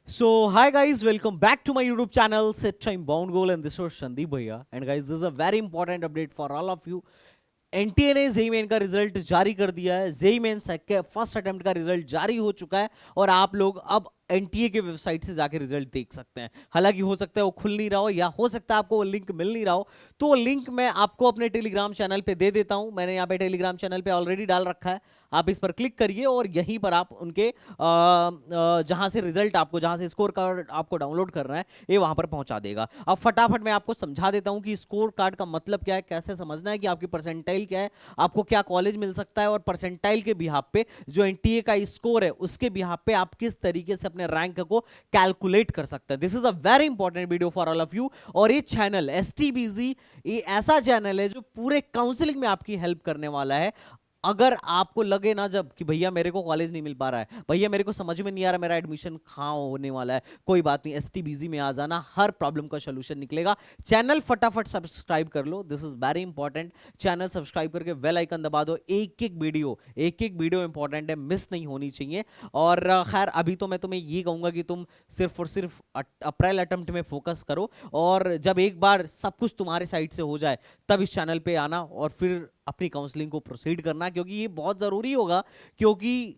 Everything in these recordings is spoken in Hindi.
So, hi guys, welcome back to my YouTube channel, Set Time Bound Goal, and this was Shandeep Bhaiya. And guys, this is a very important update for all of you. NTA ने जेई मेन का रिजल्ट जारी कर दिया है। जेई मेन के फर्स्ट अटेम्प्ट का रिजल्ट जारी हो चुका है और आप लोग अब एनटीए के वेबसाइट से जाके रिजल्ट देख सकते हैं। हालांकि हो सकता है वो खुल नहीं रहा हो या हो सकता है आपको वो लिंक मिल नहीं रहा हो, तो वो लिंक मैं आपको अपने टेलीग्राम चैनल पे दे देता हूं। मैंने यहाँ पे टेलीग्राम चैनल पे ऑलरेडी डाल रखा है, आप इस पर क्लिक करिए और यहीं पर आप उनके जहां से रिजल्ट आपको, जहां से स्कोर कार्ड आपको डाउनलोड करना है, ये वहां पर पहुंचा देगा। अब फटाफट मैं आपको समझा देता हूं कि स्कोर कार्ड का मतलब क्या है, कैसे समझना है कि आपकी परसेंटाइल क्या है, आपको क्या कॉलेज मिल सकता है और परसेंटाइल के बिहाफ पे जो एनटीए का स्कोर है उसके बिहाफ पे आप किस तरीके से अपने रैंक को कैलकुलेट कर सकते हैं। This is a very important video for all of you. और ये चैनल एसटीबीजी ये ऐसा चैनल है जो पूरे काउंसलिंग में आपकी हेल्प करने वाला है। अगर आपको लगे ना जब कि भैया मेरे को कॉलेज नहीं मिल पा रहा है, भैया मेरे को समझ में नहीं आ रहा मेरा एडमिशन कहाँ होने वाला है, कोई बात नहीं, एसटीबीजी में आ जाना, हर प्रॉब्लम का सोल्यूशन निकलेगा। चैनल फटाफट सब्सक्राइब कर लो, this is very important. Channel subscribe करके बेल आइकन दबा दो। एक एक वीडियो इंपॉर्टेंट है, मिस नहीं होनी चाहिए। और खैर अभी तो मैं तुम्हें ये कहूंगा कि तुम सिर्फ और सिर्फ अप्रैल अटेम्प्ट में फोकस करो, और जब एक बार सब कुछ तुम्हारे साइड से हो जाए तब इस चैनल पे आना और फिर अपनी काउंसलिंग को प्रोसीड करना, क्योंकि ये बहुत जरूरी होगा। क्योंकि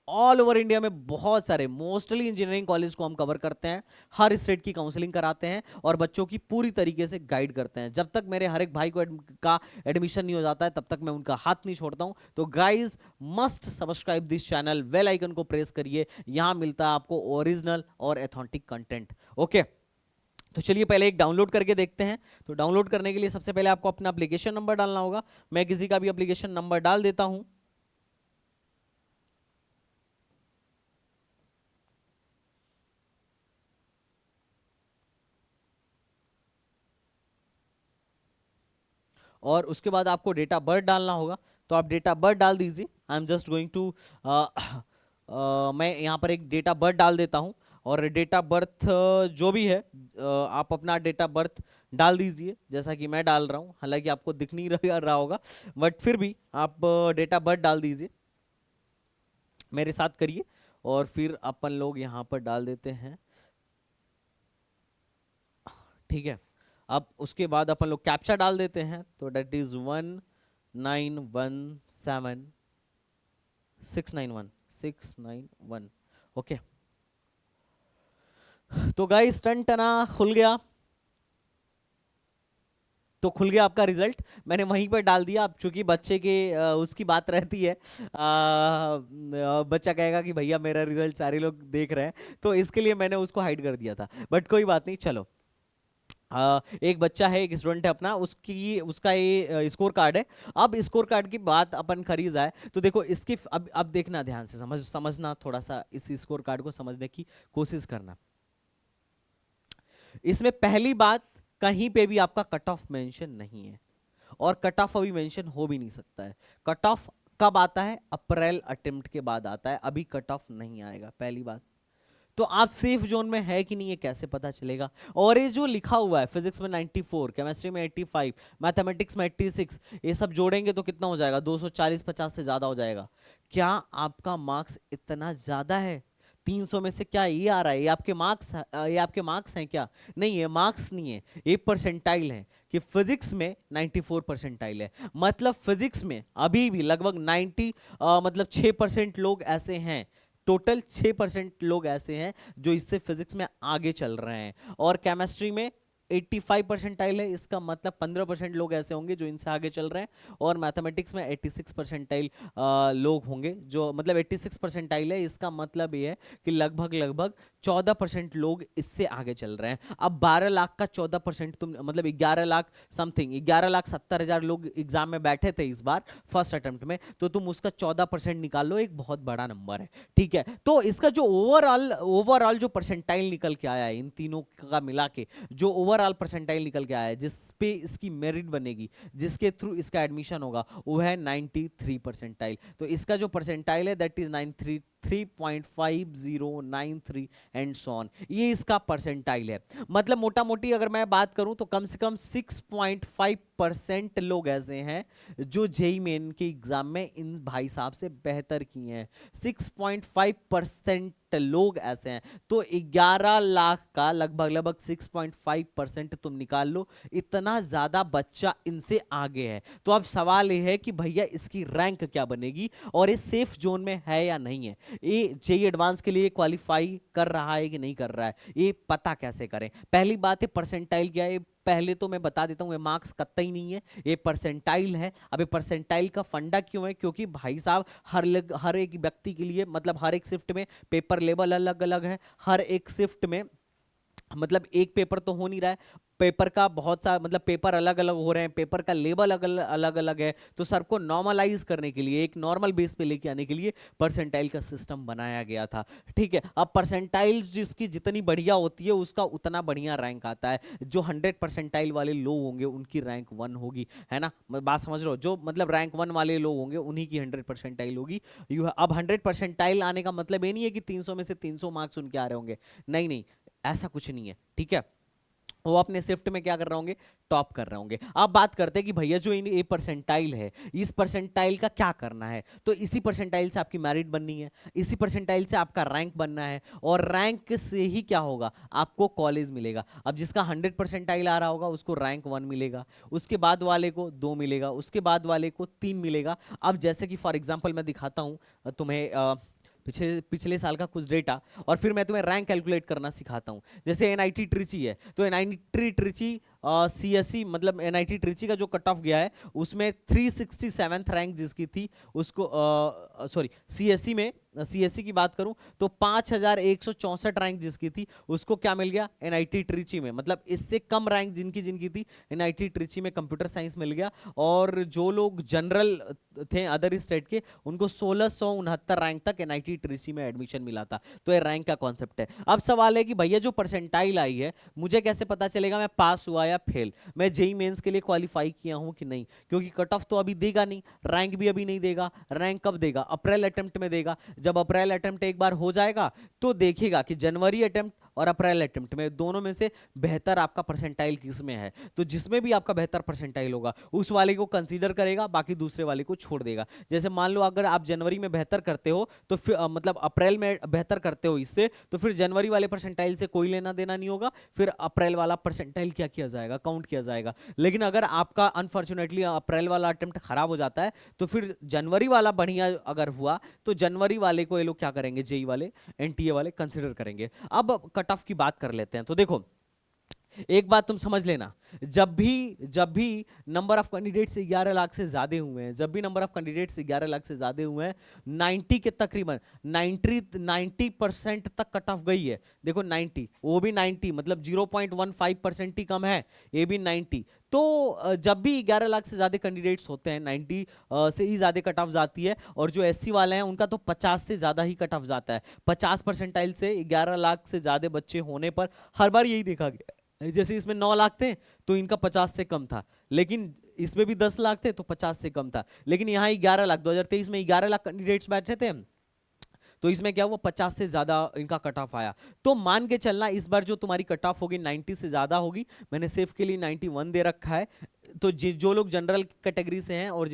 ऑल ओवर इंडिया में बहुत सारे मोस्टली इंजीनियरिंग कॉलेज को हम कवर करते हैं, हर स्टेट की काउंसलिंग कराते हैं और बच्चों की पूरी तरीके से गाइड करते हैं। जब तक मेरे हर एक भाई को का एडमिशन नहीं हो जाता है तब तक मैं उनका हाथ नहीं छोड़ता हूं। तो guys must subscribe this channel, bell icon को प्रेस करिए, यहां मिलता है आपको ओरिजिनल और एथेंटिक कंटेंट। ओके, तो चलिए पहले एक डाउनलोड करके देखते हैं। तो डाउनलोड करने के लिए सबसे पहले आपको अपना एप्लीकेशन नंबर डालना होगा। मैं किसी का भी एप्लीकेशन नंबर डाल देता हूं। और उसके बाद आपको डेट ऑफ बर्थ डालना होगा, तो आप डेट ऑफ बर्थ डाल दीजिए। I am just going to मैं यहाँ पर एक डेट ऑफ बर्थ डाल देता हूँ। और डेट ऑफ बर्थ जो भी है आप अपना डेट ऑफ बर्थ डाल दीजिए, जैसा कि मैं डाल रहा हूँ। हालांकि आपको दिख नहीं रहा होगा, बट फिर भी आप डेट ऑफ बर्थ डाल दीजिए, मेरे साथ करिए। और फिर अपन लोग यहाँ पर डाल देते हैं, ठीक है। अब उसके बाद अपन लोग कैप्चा डाल देते हैं, तो डेट इज 1917691 ओके। तो गाइस टन टना खुल गया, तो खुल गया आपका रिजल्ट। मैंने वहीं पर डाल दिया। अब चूंकि बच्चे के उसकी बात रहती है, बच्चा कहेगा कि भैया मेरा रिजल्ट सारे लोग देख रहे हैं, तो इसके लिए मैंने उसको हाइड कर दिया था, बट कोई बात नहीं, चलो। एक बच्चा है, एक स्टूडेंट है अपना, उसकी उसका ये स्कोर कार्ड है। अब स्कोर कार्ड की बात अपन करी जाए तो देखो इसकी अब देखना, ध्यान से समझना, थोड़ा सा इस स्कोर कार्ड को समझने की कोशिश करना। इसमें पहली बात, कहीं पे भी आपका कट ऑफ मेंशन नहीं है और कट ऑफ अभी मेंशन हो भी नहीं सकता है। कट ऑफ कब आता है? अप्रैल अटेम्प्ट के बाद आता है, अभी कट ऑफ नहीं आएगा, पहली बात। तो आप सेफ जोन में है कि नहीं ये कैसे पता चलेगा? और ये जो लिखा हुआ है फिजिक्स में 94, केमिस्ट्री में 85, मैथमेटिक्स में 86, ये सब जोड़ेंगे तो कितना हो जाएगा? 240-50 से ज्यादा हो जाएगा। क्या आपका मार्क्स इतना ज्यादा है? 300 में से क्या ये आ रहा है? ये आपके मार्क्स हैं क्या? नहीं, ये मार्क्स नहीं है, ये परसेंटाइल है। कि फिजिक्स में 94 परसेंटाइल है, मतलब फिजिक्स में अभी भी लगभग मतलब 6% लोग ऐसे हैं, टोटल 6% लोग ऐसे हैं जो इससे फिजिक्स में आगे चल रहे हैं। और केमिस्ट्री में 85 परसेंटाइल है, इसका मतलब 15% लोग ऐसे होंगे जो इनसे आगे चल रहे हैं। और मैथमेटिक्स में 86 परसेंटाइल लोग होंगे, जो मतलब 86 परसेंटाइल है, इसका मतलब ये है कि लगभग लगभग 14% लोग इससे आगे चल रहे हैं। अब 12 लाख का 14% तुम मतलब 11 लाख समथिंग, 11,70,000 लोग एग्जाम में बैठे थे इस बार फर्स्ट अटेम्प्ट में, तो तुम उसका 14% निकाल लो, एक बहुत बड़ा नंबर है, ठीक है। तो इसका जो ओवरऑल जो परसेंटाइल निकल के आया है, इन तीनों का मिला के जो ओवरऑल परसेंटाइल निकल के आया है, जिस पे इसकी मेरिट बनेगी, जिसके थ्रू इसका एडमिशन होगा, वो है 93 परसेंटाइल। तो इसका जो परसेंटाइल है that is 3.5093 and so on. ये इसका परसेंटाइल है। मतलब मोटा मोटी अगर मैं बात करूं तो कम से कम 6.5% लोग ऐसे हैं जो जेई मेन के एग्जाम में इन भाई साहब से बेहतर किए हैं। 6.5% लोग ऐसे हैं। तो 11 लाख का लगभग 6.5% तुम निकाल लो, इतना ज्यादा बच्चा इनसे आगे है। तो अब सवाल यह है कि भैया इसकी रैंक क्या बनेगी और ये सेफ जोन में है या नहीं है, ये जेई एडवांस के लिए क्वालिफाई कर रहा है कि नहीं कर रहा है, ये पता कैसे करें। पहली बात है परसेंटाइल क्या है, पहले तो मैं बता देता हूं, ये मार्क्स कतई नहीं है, ये परसेंटाइल है। अब ये परसेंटाइल का फंडा क्यों है, क्योंकि भाई साहब हर एक व्यक्ति के लिए, मतलब हर एक शिफ्ट में पेपर लेवल अलग अलग है। हर एक शिफ्ट में मतलब एक पेपर तो हो नहीं रहा है, पेपर का बहुत सा मतलब पेपर अलग अलग हो रहे हैं, पेपर का लेवल अलग अलग है। तो सर को नॉर्मलाइज करने के लिए, एक नॉर्मल बेस पे लेके आने के लिए परसेंटाइल का सिस्टम बनाया गया था। ठीक है, अब परसेंटाइल जिसकी जितनी बढ़िया होती है उसका उतना बढ़िया रैंक आता है। जो 100 परसेंटाइल वाले लोग होंगे उनकी रैंक 1 होगी, है ना, बात समझ रहे हो। जो मतलब रैंक 1 वाले लोग होंगे उन्हीं की 100 परसेंटाइल होगी। अब 100 परसेंटाइल आने का मतलब ये नहीं है कि 300 में से 300 मार्क्स उनके आ रहे होंगे, नहीं नहीं, ऐसा कुछ नहीं है। ठीक है, वो अपने शिफ्ट में क्या कर रहे होंगे, टॉप कर रहे होंगे। अब बात करते हैं कि भैया जो ये परसेंटाइल है, इस परसेंटाइल का क्या करना है। तो इसी परसेंटाइल से आपकी मेरिट बननी है, इसी परसेंटाइल से आपका रैंक बनना है, और रैंक से ही क्या होगा, आपको कॉलेज मिलेगा। अब जिसका 100 परसेंटाइल आ रहा होगा उसको रैंक 1 मिलेगा, उसके बाद वाले को 2 मिलेगा, उसके बाद वाले को 3 मिलेगा। अब जैसे कि फॉर एग्जाम्पल मैं दिखाता हूं तुम्हें पिछले साल का कुछ डेटा, और फिर मैं तुम्हें रैंक कैलकुलेट करना सिखाता हूं। जैसे एनआईटी ट्रिची है, तो एनआईटी ट्रिची सीएसई मतलब एनआईटी ट्रिची का जो कट ऑफ गया है उसमें 367th रैंक जिसकी थी उसको सॉरी सीएसई में, सीएसई की बात करूं तो 5164 रैंक जिसकी थी उसको क्या मिल गया, एनआईटी ट्रिची में। मतलब इससे कम रैंक जिनकी जिनकी थी एनआईटी ट्रिची में कंप्यूटर साइंस मिल गया। और जो लोग जनरल थे अदर स्टेट के उनको 1669 रैंक तक एनआईटी ट्रिची में एडमिशन मिला था। तो ये रैंक का कॉन्सेप्ट है। अब सवाल है कि भैया जो परसेंटाइल आई है मुझे कैसे पता चलेगा मैं पास हुआ या फेल, मैं जेई मेंस के लिए क्वालिफाई किया हूं कि नहीं, क्योंकि कट ऑफ तो अभी देगा नहीं, रैंक भी अभी नहीं देगा। रैंक कब देगा, अप्रैल अटेम्प्ट में देगा। जब अप्रैल अटेम्प्ट एक बार हो जाएगा तो देखेगा कि जनवरी अटेम्प्ट और अप्रैल अटेम्प्ट में दोनों में से बेहतर आपका परसेंटाइल किस में है। तो जिसमें भी आपका बेहतर परसेंटाइल होगा उस वाले को कंसीडर करेगा, बाकी दूसरे वाले को छोड़ देगा। जैसे मान लो अगर आप जनवरी में बेहतर करते हो तो फिर मतलब अप्रैल में बेहतर करते हो इससे, तो फिर जनवरी वाले परसेंटाइल से कोई लेना देना नहीं होगा, फिर अप्रैल वाला परसेंटाइल क्या किया जाएगा, काउंट किया जाएगा। लेकिन अगर आपका अनफॉर्चुनेटली अप्रैल वाला अटेम्प्ट खराब हो जाता है तो फिर जनवरी वाला बढ़िया अगर हुआ तो जनवरी वाले को ये लोग क्या करेंगे, जेई वाले एनटीए वाले कंसिडर करेंगे। अब कट ऑफ की बात कर लेते हैं। तो देखो एक बात तुम समझ लेना, जब भी नंबर ऑफ कैंडिडेट्स 11 लाख से ज्यादा हुए हैं, जब भी नंबर ऑफ कैंडिडेट्स 11 लाख से ज्यादा हुए हैं, 90 के तकरीबन 90% तक कट ऑफ गई है। देखो 90, वो भी 90 मतलब 0.15% ही कम है, ये भी 90। तो जब भी 11 लाख से ज्यादा कैंडिडेट्स होते हैं 90 से ही ज्यादा कट ऑफ जाती है। और जो एससी वाले हैं उनका तो 50 से ज्यादा ही कट ऑफ जाता है। 50 परसेंटाइल से 11 लाख से ज्यादा बच्चे होने पर हर बार यही देखा गया। जैसे इसमें 9 लाख थे तो इनका 50 से कम था, लेकिन इसमें भी 10 लाख थे तो 50 से कम था। लेकिन यहाँ 11 लाख 2023 में 11 लाख कैंडिडेट्स बैठे थे तो इसमें क्या हुआ, 50 से ज्यादा इनका कट ऑफ आया। तो मान के चलना इस बार जो तुम्हारी कट ऑफ होगी 90 से ज्यादा होगी। मैंने सेफ के लिए 91 दे रखा है। तो जो लोग जनरल कैटेगरी से हैं और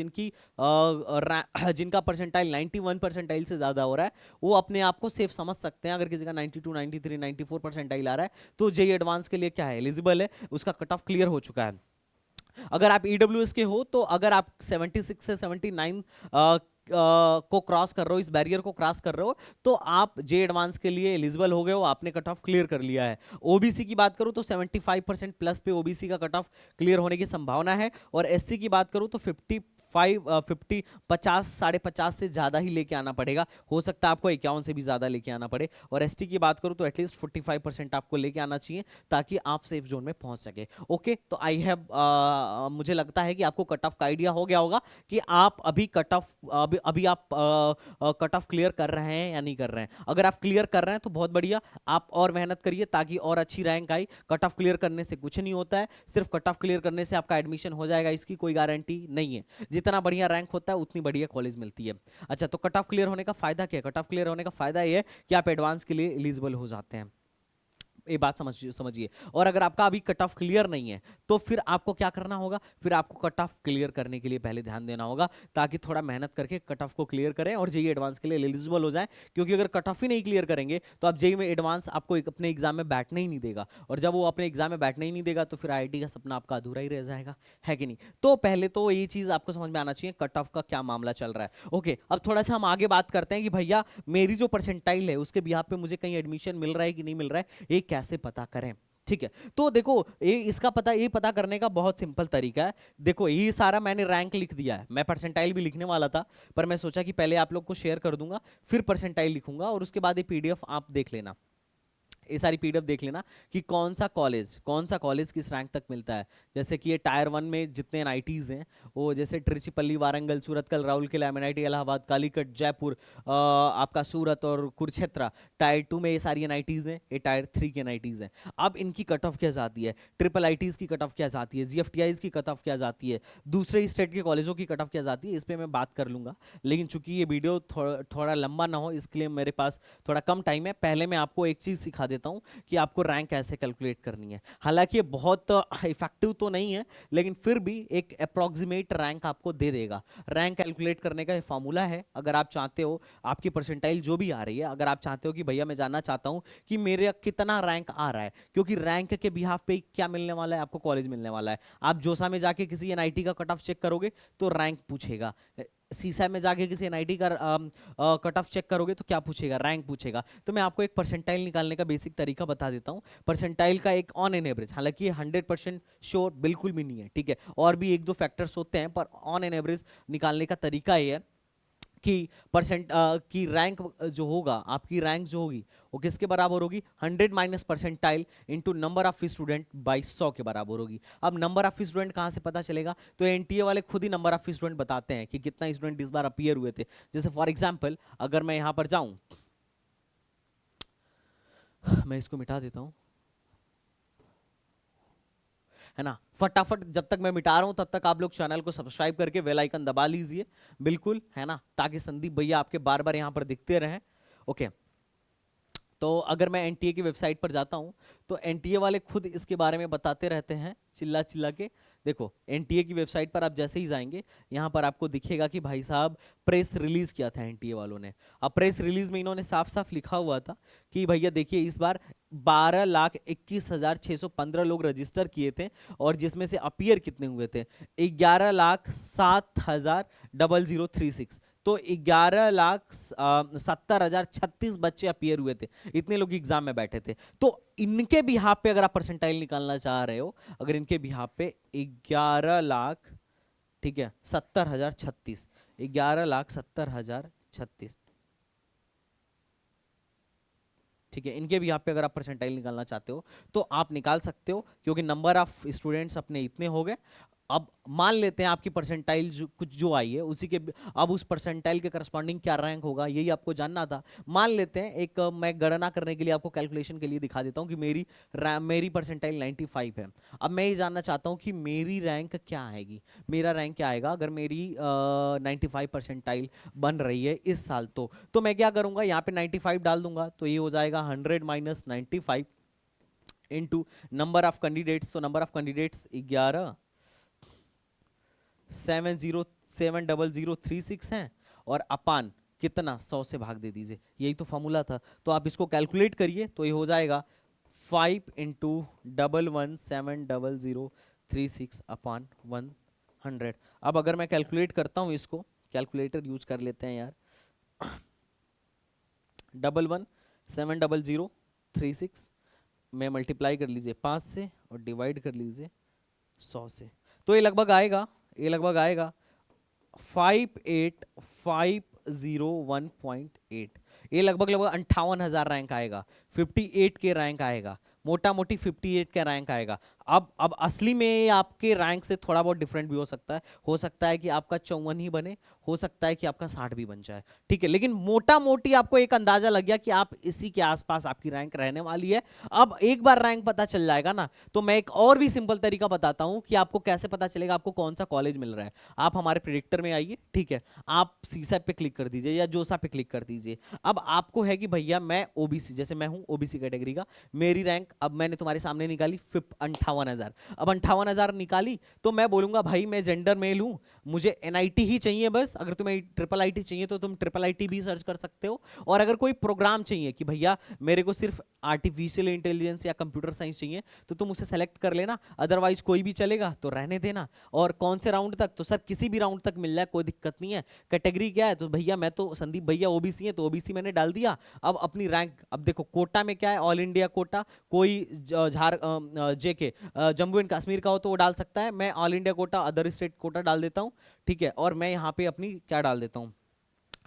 जिनका परसेंटाइल 91 परसेंटाइल से ज्यादा हो रहा है वो अपने आप को सेफ समझ सकते हैं। अगर किसी का 92 93 94 परसेंटाइल आ रहा है तो जेई एडवांस के लिए क्या है, एलिजिबल है, उसका कट ऑफ क्लियर हो चुका है। अगर आप ईडब्ल्यूएस के हो तो अगर आप 76 से 79 को क्रॉस कर रहे हो, इस बैरियर को क्रॉस कर रहे हो, तो आप जे एडवांस के लिए एलिजिबल हो गए हो, आपने कट ऑफ क्लियर कर लिया है। ओबीसी की बात करूं तो 75% प्लस पे ओबीसी का कट ऑफ क्लियर होने की संभावना है। और एससी की बात करूं तो 50 50 से ज्यादा ही लेके आना पड़ेगा। हो सकता है आपको 51 से भी ज्यादा लेके आना पड़े। और एसटी की बात करूं तो एटलीस्ट 45% आपको लेके आना चाहिए ताकि आप सेफ जोन में पहुंच सके। ओके, तो आई हैव मुझे लगता है कि आपको कट ऑफ का आइडिया हो गया होगा कि आप अभी कट ऑफ अभी आप कट ऑफ क्लियर कर रहे हैं या नहीं कर रहे हैं। अगर आप क्लियर कर रहे हैं तो बहुत बढ़िया, आप और मेहनत करिए ताकि और अच्छी रैंक आई। कट ऑफ क्लियर करने से कुछ नहीं होता है, सिर्फ कट ऑफ क्लियर करने से आपका एडमिशन हो जाएगा इसकी कोई गारंटी नहीं है। जितना बढ़िया रैंक होता है उतनी बढ़िया कॉलेज मिलती है। अच्छा, तो कट ऑफ क्लियर होने का फायदा क्या है? कट ऑफ क्लियर होने का फायदा ये है कि आप एडवांस के लिए एलिजिबल हो जाते हैं। ये बात समझिए। और अगर आपका अभी कट ऑफ क्लियर नहीं है तो फिर आपको क्या करना होगा? फिर आपको कट ऑफ क्लियर करने के लिए पहले ध्यान देना होगा, ताकि थोड़ा मेहनत करके कट ऑफ को क्लियर करें और जेईई एडवांस के लिए एलिजिबल हो जाए। क्योंकि अगर कट ऑफ ही नहीं क्लियर करेंगे तो आप जेईई में एडवांस आपको अपने एग्जाम में बैठने ही नहीं देगा, और जब वो अपने एग्जाम में बैठने ही नहीं देगा तो फिर आईआईटी का सपना आपका अधूरा ही रह जाएगा, है कि नहीं? तो पहले तो ये चीज आपको समझ में आना चाहिए कट ऑफ का क्या मामला चल रहा है। ओके, अब थोड़ा सा हम आगे बात करते हैं कि भैया मेरी जो परसेंटाइल है उसके बिहाफ पे मुझे कहीं एडमिशन मिल रहा है कि नहीं मिल रहा है, ये कैसे पता करें? ठीक है, तो देखो ये पता करने का बहुत सिंपल तरीका है। देखो ये सारा मैंने रैंक लिख दिया है, मैं परसेंटाइल भी लिखने वाला था पर मैं सोचा कि पहले आप लोग को शेयर कर दूंगा, फिर परसेंटाइल लिखूंगा और उसके बाद ये पीडीएफ आप देख लेना, ये सारी पीडीएफ देख लेना कि कौन सा कॉलेज किस रैंक तक मिलता है। जैसे कि ये टायर 1 में जितने एनआईटीज हैं, वो जैसे ट्रिचिपल्ली, वारंगल, सूरतकल, राउरकेला, एमएनआईटी, इलाहाबाद, कालीकट, जयपुर, आपका सूरत और कुरुक्षेत्र। टायर 2 में ये सारी एनआईटीज हैं, ये टायर 3 की एनआईटीज हैं। अब इनकी कट ऑफ क्या जाती है, ट्रिपल आईटीज की कट ऑफ क्या जाती है, जीएफटीआईज की कट ऑफ क्या जाती है, दूसरे स्टेट के कॉलेजों की कट ऑफ क्या जाती है, इस पर मैं बात कर लूंगा। लेकिन चूंकि ये वीडियो थोड़ा लंबा ना हो इसके लिए मेरे पास थोड़ा कम टाइम है। पहले मैं आपको एक चीज सिखा देता हूं कि आपको रैंक कैसे कैलकुलेट करनी है। हालांकि ये बहुत इफेक्टिव तो नहीं है, लेकिन फिर भी एक अप्रोक्सीमेट रैंक आपको दे देगा। रैंक कैलकुलेट करने का फॉर्मूला है, अगर आप चाहते हो आपकी परसेंटाइल जो भी आ रही है, अगर आप चाहते हो कि भैया मैं जानना चाहता हूं कि मेरे कितना रैंक आ रहा है, क्योंकि रैंक के बिहाफ पे क्या मिलने वाला है, आपको कॉलेज मिलने वाला है। आप जोसा में जाके किसी एनआईटी का कट ऑफ चेक करोगे तो रैंक पूछेगा, सीसा में जाके किसी एनआईटी का कट ऑफ चेक करोगे तो क्या पूछेगा, रैंक पूछेगा। तो मैं आपको एक परसेंटाइल निकालने का बेसिक तरीका बता देता हूं। परसेंटाइल का एक ऑन एन एवरेज, हालांकि ये 100% श्योर बिल्कुल भी नहीं है, ठीक है, और भी एक दो फैक्टर्स होते हैं, पर ऑन एन एवरेज निकालने का तरीका ये है कि की रैंक जो होगा, आपकी रैंक जो होगी वो किसके बराबर होगी, 100 minus percentile into number of student by 100 के बराबर होगी। अब नंबर ऑफ स्टूडेंट कहां से पता चलेगा? तो एनटीए वाले खुद ही नंबर ऑफ स्टूडेंट बताते हैं कि कितना स्टूडेंट इस बार अपीयर हुए थे। जैसे फॉर एग्जाम्पल अगर मैं यहां पर जाऊं, मैं इसको मिटा देता हूं, है ना, फटाफट जब तक मैं मिटा रहा हूं तब तक आप लोग चैनल को सब्सक्राइब करके बेल आइकन दबा लीजिए, बिल्कुल, है ना, ताकि संदीप भैया आपके बार बार यहां पर दिखते रहें। ओके, तो अगर मैं एनटीए की वेबसाइट पर जाता हूं तो एनटीए वाले खुद इसके बारे में बताते रहते हैं चिल्ला चिल्ला के। देखो एनटीए की वेबसाइट पर आप जैसे ही जाएंगे यहाँ पर आपको दिखेगा कि भाई साहब प्रेस रिलीज किया था एनटीए वालों ने। अब प्रेस रिलीज में इन्होंने साफ साफ लिखा हुआ था कि भैया देखिए इस बार 12,21,615 लोग रजिस्टर किए थे, और जिसमें से अपीयर कितने हुए थे, 11,07,036। तो 11,70,036 बच्चे अपीयर हुए थे, इतने लोग एग्जाम में बैठे थे। तो इनके बिहाफ पे अगर आप परसेंटाइल निकालना चाह रहे हो, अगर इनके बिहाफ पे 11,00,000, ठीक है, 70,036, 11,70,036, ठीक है, इनके भी यहाँ पे अगर आप परसेंटाइल निकालना चाहते हो तो आप निकाल सकते हो, क्योंकि नंबर ऑफ स्टूडेंट्स अपने इतने हो गए। अब मान लेते हैं आपकी परसेंटाइल कुछ जो आई है उसी के, अब उस परसेंटाइल के करस्पॉन्डिंग क्या रैंक होगा यही आपको जानना था। मान लेते हैं एक मैं गणना करने के लिए आपको कैलकुलेशन के लिए दिखा देता हूं कि मेरी परसेंटाइल 95 है। अब मैं ये जानना चाहता हूं कि मेरी रैंक क्या आएगी, मेरा रैंक क्या आएगा अगर मेरी 95 परसेंटाइल बन रही है इस साल। तो मैं क्या करूंगा, यहाँ पे 95 डाल दूंगा, तो ये हो जाएगा 100 minus 95 into number of candidates. तो नंबर ऑफ कैंडिडेट्स 11,707,036 हैं, और अपान कितना 100 से भाग दे दीजिए, यही तो फॉर्मूला था। तो आप इसको कैलकुलेट करिए तो ये हो जाएगा 5 इंटू 11,700,036 अपान 100। अब अगर मैं कैलकुलेट करता हूं इसको, कैलकुलेटर यूज कर लेते हैं यार, 11,700,036 में मल्टीप्लाई कर लीजिए 5 से और डिवाइड कर लीजिए 100 से, तो ये लगभग आएगा 58,501.8। ये लगभग 58,000 रैंक आएगा, 58 के रैंक आएगा, मोटा मोटी 58 का रैंक आएगा। अब असली में आपके रैंक से थोड़ा बहुत डिफरेंट भी हो सकता है कि आपका 54 ही बने, हो सकता है कि आपका 60 भी बन जाए, ठीक है। लेकिन मोटा मोटी आपको एक अंदाजा लग गया कि आप इसी के आसपास आपकी रैंक रहने वाली है। अब एक बार रैंक पता चल जाएगा ना, तो मैं एक और भी सिंपल तरीका बताता हूं कि आपको कैसे पता चलेगा आपको कौन सा कॉलेज मिल रहा है। आप हमारे प्रेडिक्टर में आइए, ठीक है, आप सीसैप पे क्लिक कर दीजिए या जोसा पे क्लिक कर दीजिए। अब आपको है कि भैया मैं ओबीसी, जैसे मैं हूं ओबीसी कैटेगरी का, मेरी रैंक अब मैंने तुम्हारे सामने निकाली 58,000। अब 58,000 निकाली तो मैं बोलूंगा भाई मैं जेंडर मेल हूं, मुझे एनआईटी ही चाहिए बस। अगर तुम्हें ट्रिपल आईटी चाहिए तो तुम ट्रिपल आईटी भी सर्च कर सकते हो। और अगर कोई प्रोग्राम चाहिए कि भैया मेरे को सिर्फ आर्टिफिशियल इंटेलिजेंस या कंप्यूटर साइंस चाहिए, तो तुम उसे सेलेक्ट कर लेना, अदरवाइज कोई भी चलेगा तो रहने देना। और कौन से राउंड तक, तो सर किसी भी राउंड तक मिल जाए कोई दिक्कत नहीं है। कैटेगरी क्या है, तो भैया मैं तो संदीप भैया ओबीसी है, तो ओबीसी मैंने डाल दिया। अब अपनी रैंक, अब देखो कोटा में क्या है, ऑल इंडिया कोटा, कोई जेके जम्मू एंड कश्मीर का हो तो वो डाल सकता है। मैं all India quota other state quota डाल देता हूँ, ठीक है। और मैं यहाँ पे अपनी क्या डाल देता हूँ,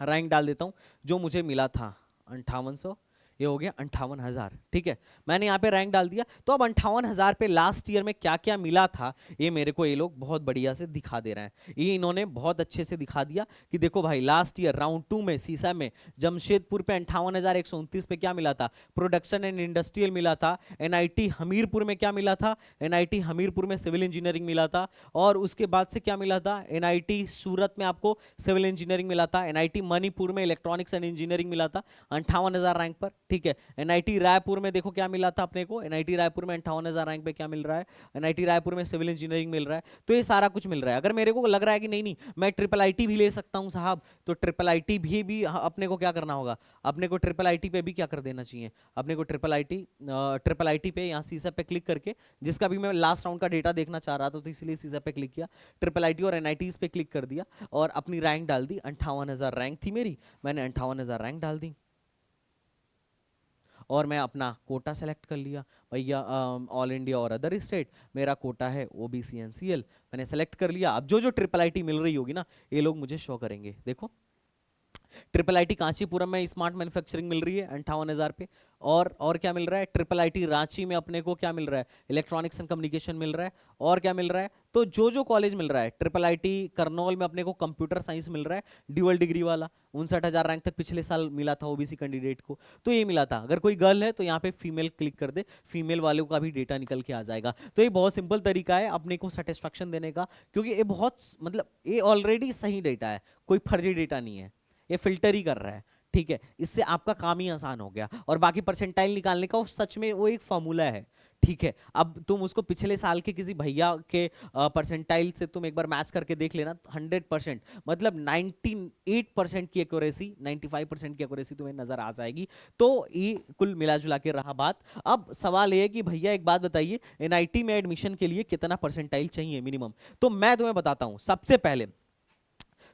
रैंक डाल देता हूँ जो मुझे मिला था 5800, ये हो गया 58,000, ठीक है। मैंने यहाँ पे रैंक डाल दिया। तो अब 58,000 पे लास्ट ईयर में क्या क्या मिला था ये मेरे को ये लोग बहुत बढ़िया से दिखा दे रहे हैं। ये इन्होंने बहुत अच्छे से दिखा दिया कि देखो भाई लास्ट ईयर राउंड 2 में सीसा में जमशेदपुर पे 58,129 पे क्या मिला था, प्रोडक्शन एंड इंडस्ट्रियल मिला था। एनआईटी हमीरपुर में क्या मिला था, एनआईटी हमीरपुर में सिविल इंजीनियरिंग मिला था। और उसके बाद से क्या मिला था, एनआईटी सूरत में आपको सिविल इंजीनियरिंग मिला था। एनआईटी मणिपुर में इलेक्ट्रॉनिक्स एंड इंजीनियरिंग मिला था 58,000 रैंक पर, ठीक है। एनआईटी रायपुर में देखो क्या मिला था अपने को, एनआईटी रायपुर में 58,000 रैंक पे क्या मिल रहा है, एनआईटी रायपुर में सिविल इंजीनियरिंग मिल रहा है। तो ये सारा कुछ मिल रहा है। अगर मेरे को लग रहा है कि नहीं नहीं मैं ट्रिपल आईटी भी ले सकता हूं साहब, तो ट्रिपल आईटी भी अपने को क्या करना होगा, अपने को ट्रिपल आईटी पे भी क्या कर देना चाहिए, अपने को ट्रिपल आईटी पे यहाँ सीसैप पे क्लिक करके, जिसका भी मैं लास्ट राउंड का डेटा देखना चाह रहा था तो इसलिए सीसैप पे क्लिक किया, ट्रिपल आईटी और एनआईटीज पे क्लिक कर दिया और अपनी रैंक डाल दी। 58,000 रैंक थी मेरी, मैंने 58,000 रैंक डाल दी और मैं अपना कोटा सेलेक्ट कर लिया। भैया ऑल इंडिया और अदर स्टेट, मेरा कोटा है ओबीसी एनसीएल, मैंने सेलेक्ट कर लिया। अब जो जो ट्रिपल आईटी मिल रही होगी ना ये लोग मुझे शो करेंगे। देखो ट्रिपल आईटी कांचीपुरम में स्मार्ट मैन्युफैक्चरिंग मिल रही है 58,000 पे। और क्या मिल रहा है, ट्रिपल आईटी रांची में अपने को क्या मिल रहा है, इलेक्ट्रॉनिक्स एंड कम्युनिकेशन मिल रहा है। और क्या मिल रहा है, तो जो जो कॉलेज मिल रहा है, ट्रिपल आईटी करनौल में अपने को कंप्यूटर साइंस मिल रहा है ड्यूअल डिग्री वाला, 59,000 रैंक तक पिछले साल मिला था ओबीसी कैंडिडेट को, तो ये मिला था। अगर कोई गर्ल है तो यहाँ पे फीमेल क्लिक कर दे, फीमेल वालों का भी डेटा निकल के आ जाएगा। तो ये बहुत सिंपल तरीका है अपने को सेटिस्फेक्शन देने का, क्योंकि ये बहुत मतलब ये ऑलरेडी सही डेटा है, कोई फर्जी डेटा नहीं है, ये फिल्टर ही कर रहा है, ठीक है। इससे आपका काम ही आसान हो गया। और बाकी परसेंटाइल निकालने का वो सच में वो एक फॉर्मूला है, ठीक है। अब तुम उसको पिछले साल के किसी भैया के परसेंटाइल से तुम एक बार मैच करके देख लेना, 100% मतलब 98% की एक्यूरेसी, 95% की एक्यूरेसी तुम्हें नजर आ जाएगी। तो ये कुल मिला जुला के रहा बात। अब सवाल ये है कि भैया एक बात बताइए, एनआईटी में एडमिशन के लिए कितना परसेंटाइल चाहिए मिनिमम। तो मैं तुम्हें बताता हूं, सबसे पहले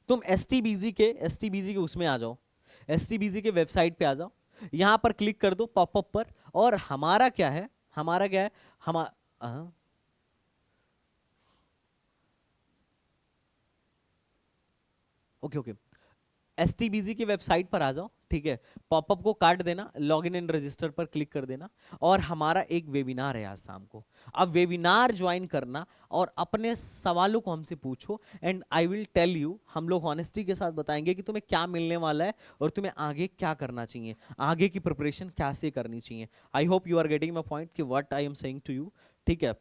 तुम एसटीबीजी के उसमें आ जाओ, एसटीबीजी के वेबसाइट पे आ जाओ, यहां पर क्लिक कर दो पॉपअप पर। और हमारा क्या है, ओके ओके, एसटीबीजी की वेबसाइट पर आ जाओ, ठीक है। पॉपअप को काट देना, लॉगिन एंड रजिस्टर पर क्लिक कर देना। और हमारा एक वेबिनार है आज शाम को, अब वेबिनार ज्वाइन करना और अपने सवालों को हमसे पूछो and I will tell you, हम लोग ऑनेस्टी के साथ बताएंगे कि तुम्हें क्या मिलने वाला है और तुम्हें आगे क्या करना चाहिए, आगे की प्रिपरेशन कैसे करनी चाहिए। I hope you are getting my point कि what I am saying to you, ठीक है।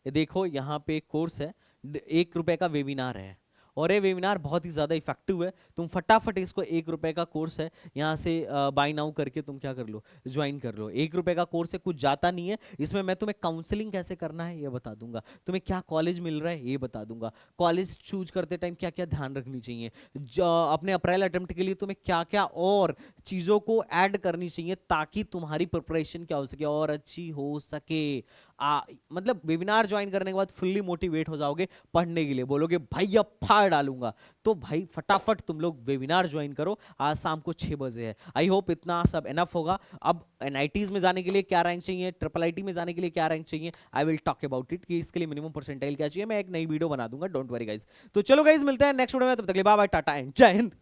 ये देखो यहाँ पे कोर्स है, 1 रुपए का वेबिनार है और ये वेबिनार बहुत ही ज़्यादा इफेक्टिव है। तुम फटाफट इसको, 1 रुपए का कोर्स है, यहाँ से बाय नाउ करके तुम क्या कर लो, ज्वाइन कर लो। 1 रुपए का कोर्स है, कुछ जाता नहीं है इसमें। मैं तुम्हें काउंसलिंग कैसे करना है ये बता दूंगा, तुम्हें क्या कॉलेज मिल रहा है ये बता दूंगा, कॉलेज चूज करते टाइम क्या क्या ध्यान रखनी चाहिए, अपने अप्रैल अटेम्प्ट के लिए तुम्हें क्या क्या और चीज़ों को ऐड करनी चाहिए ताकि तुम्हारी प्रिपरेशन क्या हो सके और अच्छी हो सके। मतलब वेबिनार ज्वाइन करने के बाद फुल्ली मोटिवेट हो जाओगे पढ़ने के लिए, बोलोगे भाई अब फाड़ डालूंगा। तो भाई फटाफट तुम लोग वेबिनार ज्वाइन करो, आज शाम को 6 बजे है। आई होप इतना सब एनफ होगा। अब एनआईटीज में जाने के लिए क्या रैंक चाहिए, ट्रिपल आईटी में जाने के लिए क्या रैंक चाहिए, I will talk about it कि इसके लिए मिनिमम परसेंटाइल क्या चाहिए, मैं एक नई वीडियो बना दूंगा, डोंट वरी गाइज। तो चलो गाइज मिलते हैं नेक्स्ट वीडियो में, तब तक के लिए बाय बाय, टाटा एंड जय हिंद।